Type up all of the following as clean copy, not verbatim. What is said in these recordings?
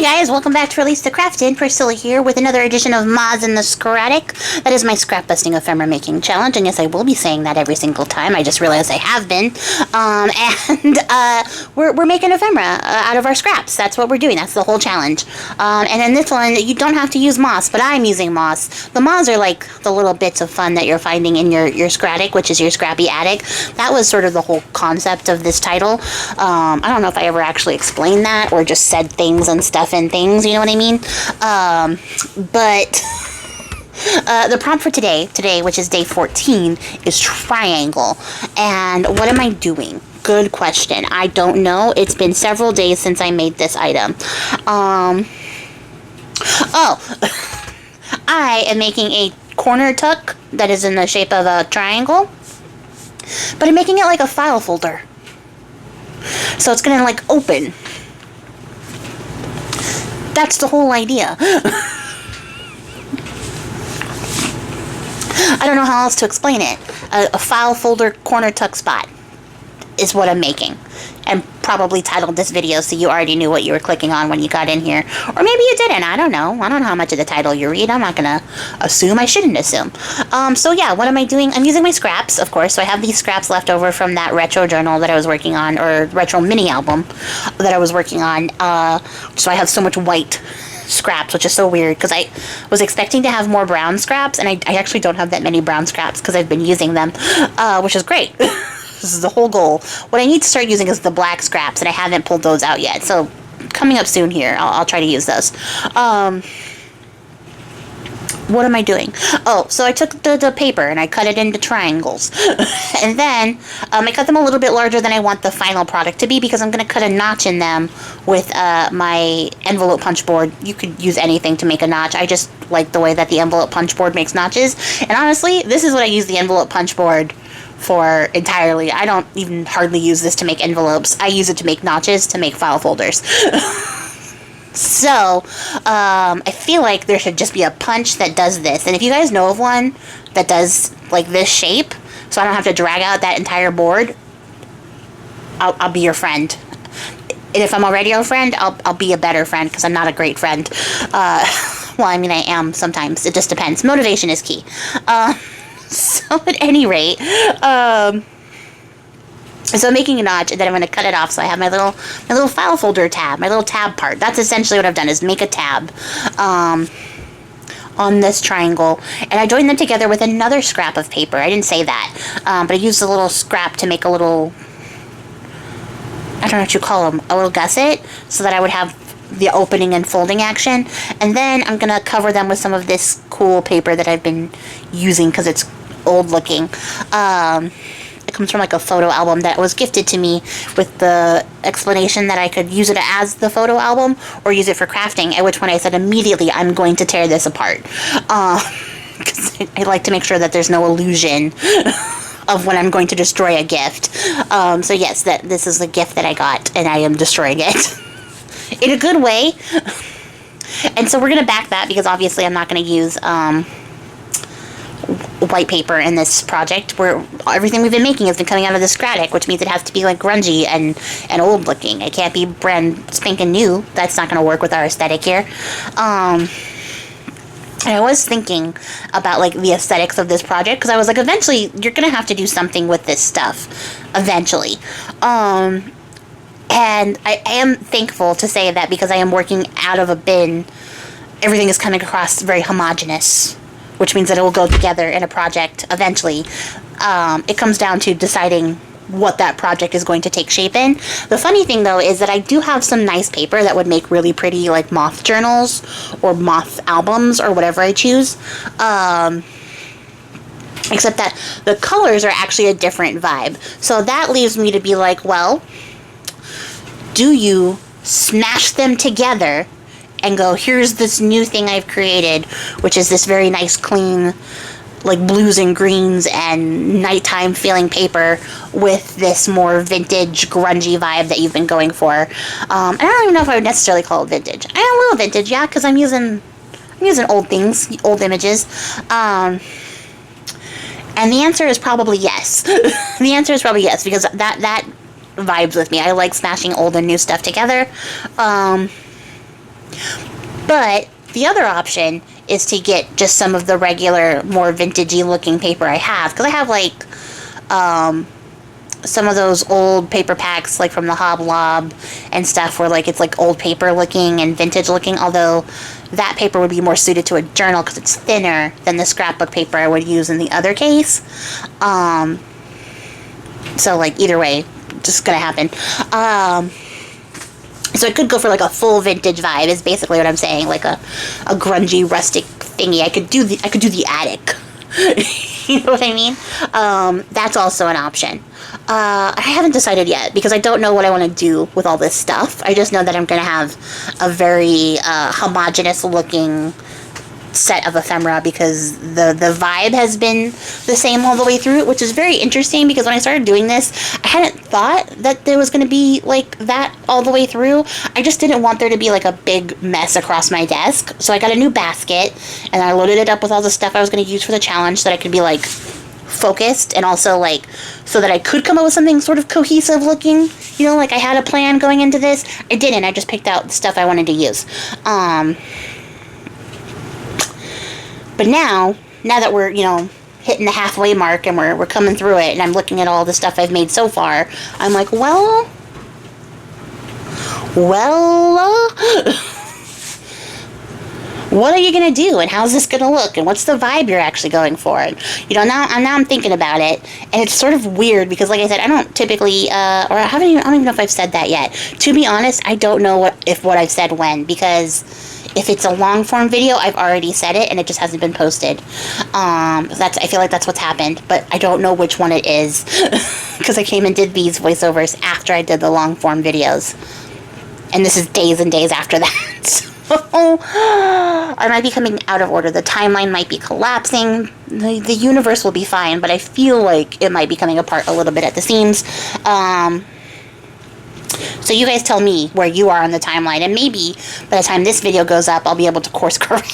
Hey guys, welcome back to Release the Craftin. Priscilla here with another edition of Moz in the Scratic. That is my scrap busting ephemera making challenge, and yes, I will be saying that every single time. I just realized I have been. We're making ephemera out of our scraps. That's what we're doing. That's the whole challenge. And in this one, you don't have to use moss, but I'm using moss. The moss are like the little bits of fun that you're finding in your scratic, which is your scrappy attic. That was sort of the whole concept of this title. I don't know if I ever actually explained that or just said things and stuff and things, you know what I mean? The prompt for today, which is day 14, is triangle. And what am I doing? Good question. I don't know. It's been several days since I made this item. I am making a corner tuck that is in the shape of a triangle, but I'm making it like a file folder. So it's gonna like open. That's the whole idea. I don't know how else to explain it. A file folder corner tuck spot is what I'm making. And probably titled this video so you already knew what you were clicking on when you got in here. Or maybe you didn't. I don't know. I don't know how much of the title you read. I'm not going to assume. I shouldn't assume. So yeah, what am I doing? I'm using my scraps, of course. So I have these scraps left over from that retro journal that I was working on, or retro mini album that I was working on. So I have so much white scraps, which is so weird because I was expecting to have more brown scraps, and I actually don't have that many brown scraps because I've been using them, which is great. This is the whole goal. What I need to start using is the black scraps, and I haven't pulled those out yet. So coming up soon here, I'll try to use those. What am I doing? Oh, so I took the paper and I cut it into triangles. And then I cut them a little bit larger than I want the final product to be because I'm going to cut a notch in them with my envelope punch board. You could use anything to make a notch. I just like the way that the envelope punch board makes notches. And honestly, this is what I use the envelope punch board for entirely. I don't even hardly use this to make envelopes. I use it to make notches, to make file folders. So, I feel like there should just be a punch that does this. And if you guys know of one that does, like, this shape, so I don't have to drag out that entire board, I'll be your friend. And if I'm already your friend, I'll be a better friend, because I'm not a great friend. Well, I mean, I am sometimes. It just depends. Motivation is key. So, at any rate, so I'm making a notch, and then I'm going to cut it off, so I have my little file folder tab, my little tab part. That's essentially what I've done, is make a tab on this triangle, and I joined them together with another scrap of paper. I didn't say that, but I used a little scrap to make a little, I don't know what you call them, a little gusset, so that I would have the opening and folding action. And then I'm going to cover them with some of this cool paper that I've been using because it's old looking. It comes from like a photo album that was gifted to me with the explanation that I could use it as the photo album or use it for crafting, at which point I said immediately, I'm going to tear this apart. Because I like to make sure that there's no illusion of when I'm going to destroy a gift. So yes, this is the gift that I got, and I am destroying it. In a good way. And so we're going to back that because obviously I'm not going to use white paper in this project, where everything we've been making has been coming out of the scratic, which means it has to be like grungy and old looking. It can't be brand spanking new. That's not going to work with our aesthetic here. And I was thinking about like the aesthetics of this project, because I was like, eventually you're going to have to do something with this stuff eventually. And I am thankful to say that because I am working out of a bin, everything is coming across very homogeneous, which means that it will go together in a project eventually. It comes down to deciding what that project is going to take shape in. The funny thing, though, is that I do have some nice paper that would make really pretty, like, moth journals or moth albums or whatever I choose. Except that the colors are actually a different vibe. So that leaves me to be like, well, do you smash them together and go, here's this new thing I've created, which is this very nice, clean, like blues and greens and nighttime feeling paper with this more vintage, grungy vibe that you've been going for. And I don't even know if I would necessarily call it vintage. I am a little vintage, yeah, because I'm using old things, old images. And the answer is probably yes. The answer is probably yes, because that vibes with me. I like smashing old and new stuff together. But the other option is to get just some of the regular, more vintagey looking paper I have. Because I have like some of those old paper packs like from the Hoblob and stuff where like it's like old paper looking and vintage looking, although that paper would be more suited to a journal because it's thinner than the scrapbook paper I would use in the other case. So like either way, just gonna happen. So I could go for like a full vintage vibe is basically what I'm saying, like a grungy rustic thingy. I could do the attic. You know what I mean? That's also an option. I haven't decided yet because I don't know what I want to do with all this stuff. I just know that I'm going to have a very homogeneous looking set of ephemera because the vibe has been the same all the way through, which is very interesting because when I started doing this, I hadn't thought that there was going to be like that all the way through. I just didn't want there to be like a big mess across my desk. So I got a new basket and I loaded it up with all the stuff I was going to use for the challenge so that I could be like focused and also like so that I could come up with something sort of cohesive looking, you know, like I had a plan going into this. I didn't. I just picked out the stuff I wanted to use. But now that we're, you know, hitting the halfway mark and we're coming through it and I'm looking at all the stuff I've made so far, I'm like, well, what are you going to do and how's this going to look and what's the vibe you're actually going for? And, you know, now I'm thinking about it and it's sort of weird because like I said, I don't typically, I don't even know if I've said that yet. To be honest, I don't know what I've said when, because if it's a long form video, I've already said it and it just hasn't been posted. I feel like that's what's happened, but I don't know which one it is because I came and did these voiceovers after I did the long form videos. And this is days and days after that. So I might be coming out of order. The timeline might be collapsing. The universe will be fine, but I feel like it might be coming apart a little bit at the seams. So you guys tell me where you are on the timeline, and maybe by the time this video goes up, I'll be able to course correct.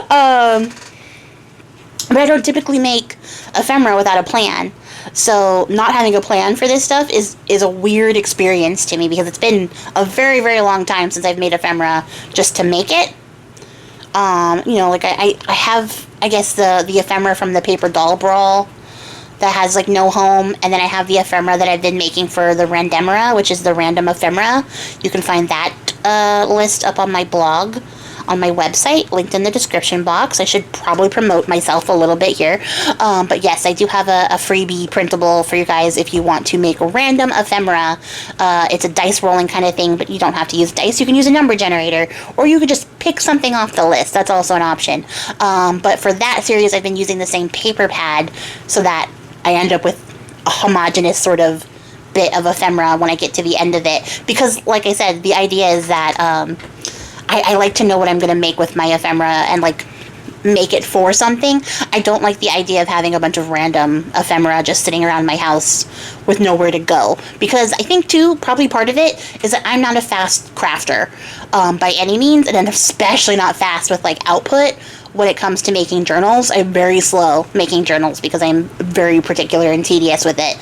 But I don't typically make ephemera without a plan. So not having a plan for this stuff is a weird experience to me because it's been a very, very long time since I've made ephemera just to make it. You know, like I have, I guess, the ephemera from the Paper Doll Brawl that has like no home, and then I have the ephemera that I've been making for the Randemera, which is the random ephemera. You can find that list up on my blog, on my website, linked in the description box. I should probably promote myself a little bit here. But yes, I do have a freebie printable for you guys if you want to make a random ephemera. It's a dice rolling kind of thing, but you don't have to use dice. You can use a number generator, or you could just pick something off the list. That's also an option. But for that series, I've been using the same paper pad so that I end up with a homogeneous sort of bit of ephemera when I get to the end of it. Because, like I said, the idea is that I like to know what I'm going to make with my ephemera and, like, make it for something. I don't like the idea of having a bunch of random ephemera just sitting around my house with nowhere to go. Because I think, too, probably part of it is that I'm not a fast crafter by any means, and I'm especially not fast with, like, output. When it comes to making journals, I'm very slow making journals because I'm very particular and tedious with it.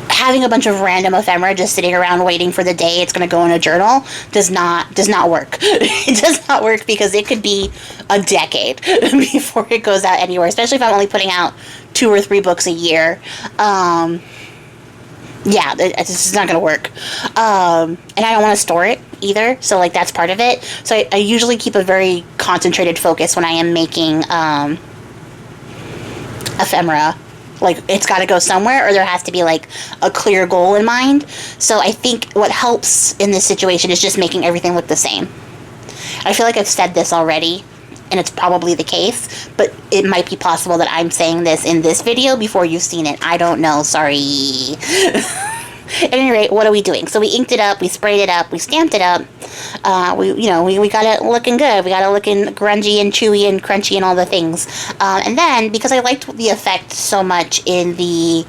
Having a bunch of random ephemera just sitting around waiting for the day it's going to go in a journal does not work. It does not work because it could be a decade before it goes out anywhere, especially if I'm only putting out 2 or 3 books a year. Yeah, it's just not going to work. And I don't want to store it either, so, like, that's part of it. So I usually keep a very concentrated focus when I am making ephemera. Like, it's got to go somewhere, or there has to be, like, a clear goal in mind. So I think what helps in this situation is just making everything look the same. I feel like I've said this already, and it's probably the case, but it might be possible that I'm saying this in this video before you've seen it. I don't know, sorry. At any rate, what are we doing? So we inked it up, we sprayed it up, we stamped it up. We got it looking good. We got it looking grungy and chewy and crunchy and all the things. And then, because I liked the effect so much in the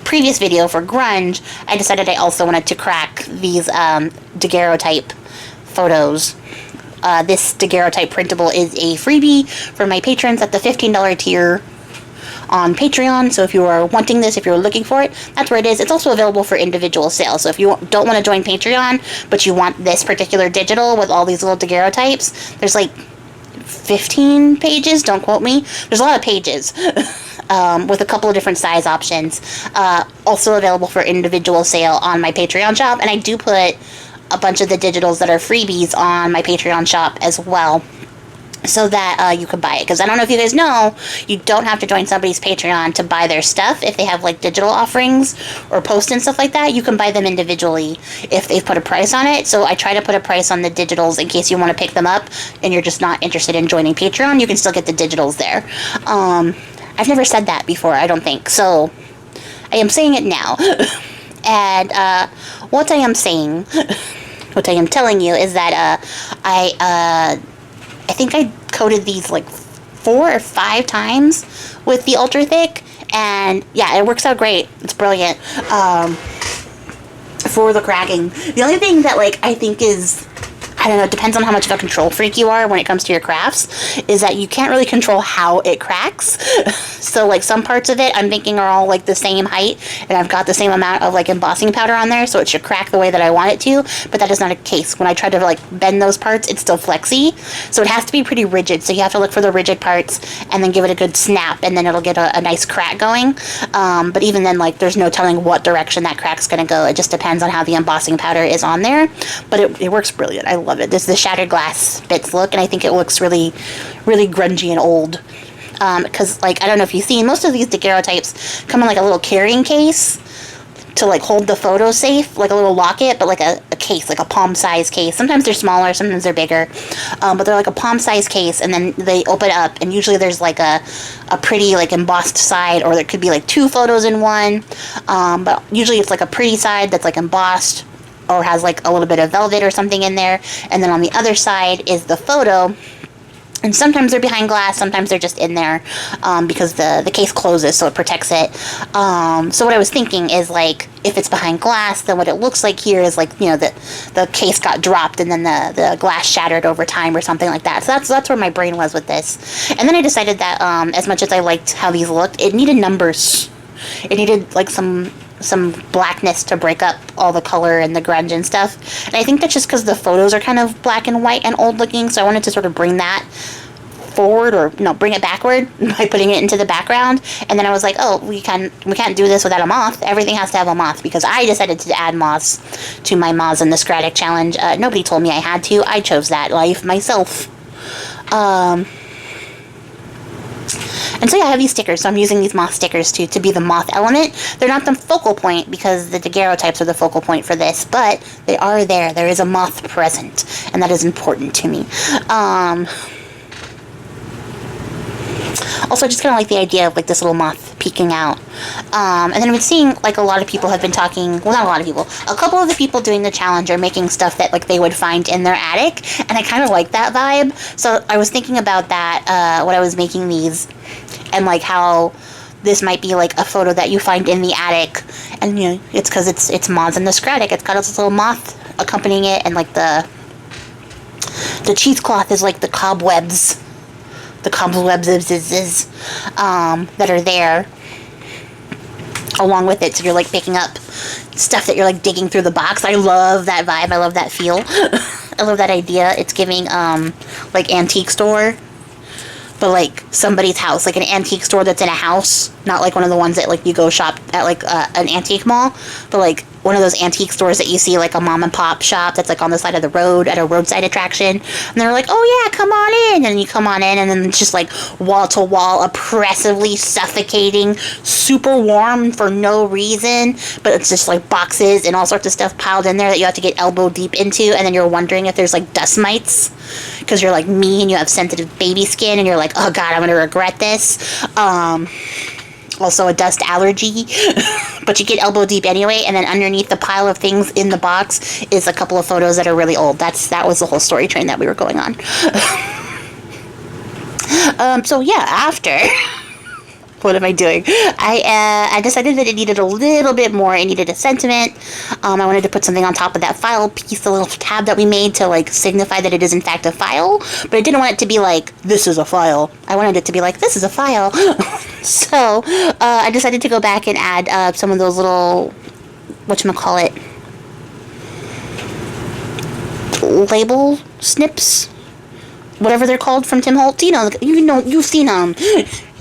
previous video for grunge, I decided I also wanted to crack these daguerreotype photos. This daguerreotype printable is a freebie for my patrons at the $15 tier on Patreon. So if you are wanting this, if you're looking for it, that's where it is. It's also available for individual sales. So if you don't want to join Patreon, but you want this particular digital with all these little daguerreotypes, there's like 15 pages, don't quote me. There's a lot of pages with a couple of different size options. Also available for individual sale on my Patreon shop. And I do put a bunch of the digitals that are freebies on my Patreon shop as well, so that you can buy it. Because I don't know if you guys know, you don't have to join somebody's Patreon to buy their stuff. If they have like digital offerings or posts and stuff like that, you can buy them individually if they've put a price on it. So I try to put a price on the digitals in case you want to pick them up and you're just not interested in joining Patreon. You can still get the digitals there. I've never said that before, I don't think. So I am saying it now. And what I am saying, what I am telling you is that I think I coated these like 4 or 5 times with the ultra thick, and yeah, it works out great. It's brilliant for the cracking. The only thing that like I think is, I don't know, it depends on how much of a control freak you are when it comes to your crafts, is that you can't really control how it cracks. So like some parts of it I'm thinking are all like the same height, and I've got the same amount of like embossing powder on there, so it should crack the way that I want it to, but that is not the case. When I try to like bend those parts, it's still flexy, so it has to be pretty rigid. So you have to look for the rigid parts and then give it a good snap, and then it'll get a nice crack going. But even then, like, there's no telling what direction that crack's gonna go. It just depends on how the embossing powder is on there, but it works brilliant. I love it. This is the shattered glass bits look, and I think it looks really, really grungy and old. Because, like, I don't know if you've seen, most of these daguerreotypes come in, like, a little carrying case to, like, hold the photo safe, like a little locket, but, like, a case, like a palm-size case. Sometimes they're smaller, sometimes they're bigger, but they're, like, a palm-size case, and then they open up, and usually there's, like, a pretty, like, embossed side, or there could be, like, 2 photos in one, but usually it's, like, a pretty side that's, like, embossed, or has, like, a little bit of velvet or something in there, and then on the other side is the photo. And sometimes they're behind glass, sometimes they're just in there, because the case closes, so it protects it. So what I was thinking is, like, if it's behind glass, then what it looks like here is, like, you know, the case got dropped and then the glass shattered over time or something like that. So that's where my brain was with this. And then I decided that, as much as I liked how these looked, it needed numbers. It needed, like, some blackness to break up all the color and the grunge and stuff. And I think that's just because the photos are kind of black and white and old looking, so I wanted to sort of bring that forward, or no, bring it backward by putting it into the background. And then I was like, oh, we can't do this without a moth. Everything has to have a moth, because I decided to add moths to my Moths in the Scratic challenge. Nobody told me I had to. I chose that life myself. And so yeah, I have these stickers, so I'm using these moth stickers to be the moth element. They're not the focal point, because the daguerreotypes are the focal point for this, but they are there. There is a moth present, and that is important to me. Also, I just kind of like the idea of, like, this little moth peeking out. And then I've been seeing, like, a lot of people have been talking, well, not a lot of people, a couple of the people doing the challenge are making stuff that, like, they would find in their attic, and I kind of like that vibe. So I was thinking about that when I was making these, and, like, how this might be, like, a photo that you find in the attic, and, you know, it's because it's Moths in the Scratic. It's got this little moth accompanying it, and, like, the cheesecloth is, like, the cobwebs that are there along with it, so you're, like, picking up stuff that you're, like, digging through the box. I love that vibe. I love that feel. I love that idea. It's giving, like, antique store, but, like, somebody's house, like an antique store that's in a house, not like one of the ones that, like, you go shop at, like, an antique mall, but, like, one of those antique stores that you see, like, a mom and pop shop that's, like, on the side of the road at a roadside attraction, and they're like, oh yeah, come on in, and you come on in, and then it's just, like, wall to wall, oppressively suffocating, super warm for no reason, but it's just, like, boxes and all sorts of stuff piled in there that you have to get elbow deep into, and then you're wondering if there's, like, dust mites, because you're, like, me, and you have sensitive baby skin, and you're like, oh god, I'm gonna regret this. Also a dust allergy, but you get elbow deep anyway, and then underneath the pile of things in the box is a couple of photos that are really old. That was the whole story train that we were going on. So yeah, after... What am I doing? I decided that it needed a little bit more. It needed a sentiment. I wanted to put something on top of that file piece, the little tab that we made to, like, signify that it is in fact a file, but I didn't want it to be like, this is a file. I wanted it to be like, this is a file. So, I decided to go back and add some of those little, whatchamacallit, label snips, whatever they're called from Tim Holtz. You've seen them.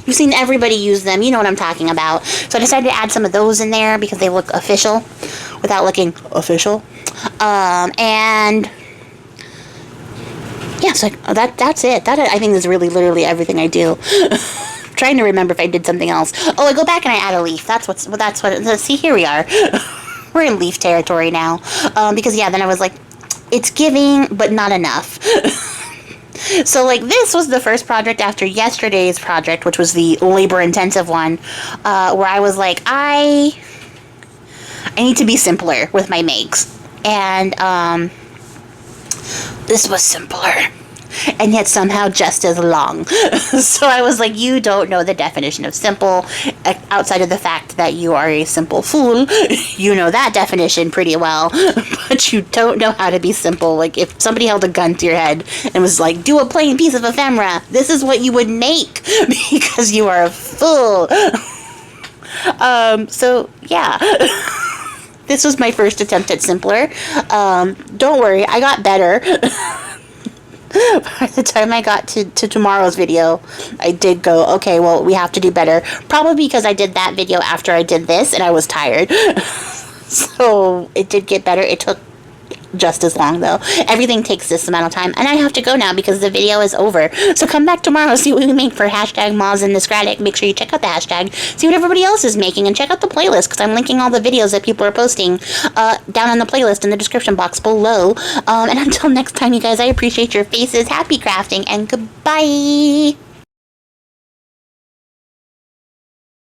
You've seen everybody use them. You know what I'm talking about. So I decided to add some of those in there because they look official without looking official. And yeah, so that's it. That, I think, is really literally everything I do. Trying to remember if I did something else. Oh, I go back and I add a leaf. That's what. See, here we are. We're in leaf territory now. Because yeah, then I was like, it's giving, but not enough. So, like, this was the first project after yesterday's project, which was the labor-intensive one, where I was like, I need to be simpler with my makes. And, this was simpler. And yet somehow just as long. So I was like, you don't know the definition of simple, outside of the fact that you are a simple fool. You know that definition pretty well, but you don't know how to be simple. Like, if somebody held a gun to your head and was like, do a plain piece of ephemera, this is what you would make, because you are a fool. So yeah. This was my first attempt at simpler. Don't worry, I got better. By the time I got to tomorrow's video, I did go, okay, well, we have to do better. Probably because I did that video after I did this, and I was tired. So, it did get better. It took just as long, though. Everything takes this amount of time, and I have to go now because the video is over. So come back tomorrow, see what we make for hashtag Moz in the Scratic. Make sure you check out the hashtag, see what everybody else is making, and check out the playlist, because I'm linking all the videos that people are posting down on the playlist in the description box below. And until next time, you guys, I appreciate your faces. Happy crafting, and goodbye!